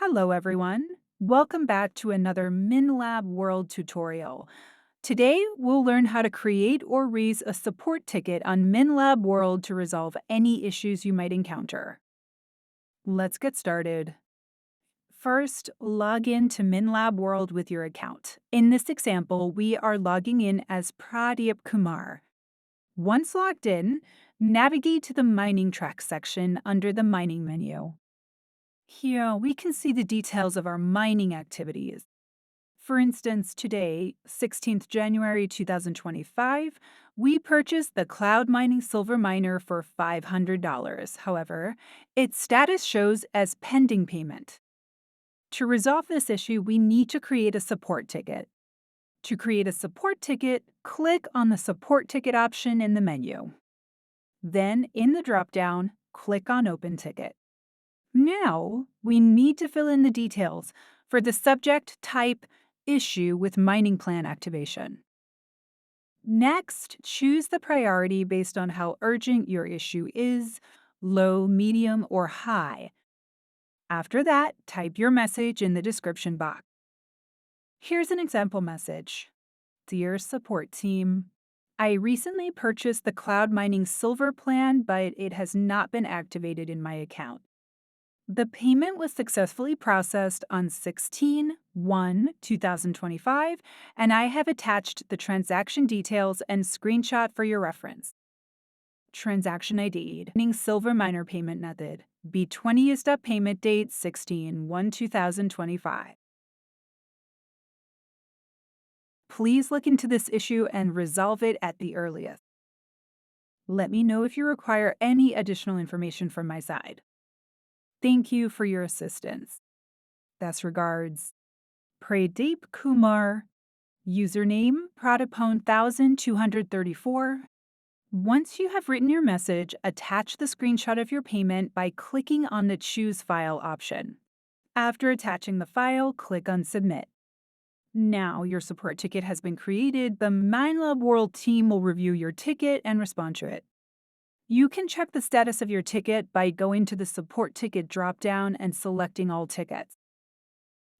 Hello, everyone. Welcome back to another MineLab World tutorial. Today, we'll learn how to create or raise a support ticket on MineLab World to resolve any issues you might encounter. Let's get started. First, log in to MineLab World with your account. In this example, we are logging in as Pradeep Kumar. Once logged in, navigate to the Mining Track section under the Mining menu. Here, we can see the details of our mining activities. For instance, today, 16th January 2025, we purchased the cloud mining silver miner for $500. However, its status shows as pending payment. To resolve this issue, we need to create a support ticket. To create a support ticket, click on the support ticket option in the menu. Then, in the dropdown, click on Open Ticket. Now, we need to fill in the details for the subject, type, issue with mining plan activation. Next, choose the priority based on how urgent your issue is, low, medium, or high. After that, type your message in the description box. Here's an example message. Dear support team, I recently purchased the cloud mining silver plan, but it has not been activated in my account. The payment was successfully processed on 16/1/2025, and I have attached the transaction details and screenshot for your reference. Transaction ID, silver miner payment method, B20 is the payment date 16/1/2025. Please look into this issue and resolve it at the earliest. Let me know if you require any additional information from my side. Thank you for your assistance. Best regards, Pradeep Kumar. Username, Pradipone1234. Once you have written your message, attach the screenshot of your payment by clicking on the Choose File option. After attaching the file, click on Submit. Now your support ticket has been created. The MineLab World team will review your ticket and respond to it. You can check the status of your ticket by going to the Support Ticket dropdown and selecting All Tickets.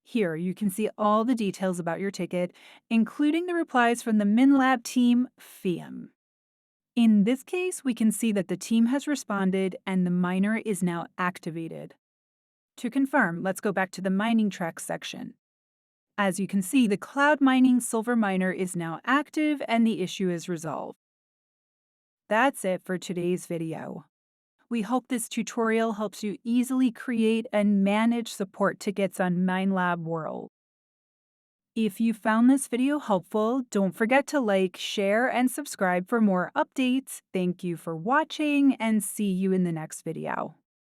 Here, you can see all the details about your ticket, including the replies from the MineLab team, FIAM. In this case, we can see that the team has responded and the miner is now activated. To confirm, let's go back to the Mining Track section. As you can see, the cloud mining silver miner is now active and the issue is resolved. That's it for today's video. We hope this tutorial helps you easily create and manage support tickets on MineLab World. If you found this video helpful, don't forget to like, share, and subscribe for more updates. Thank you for watching and see you in the next video.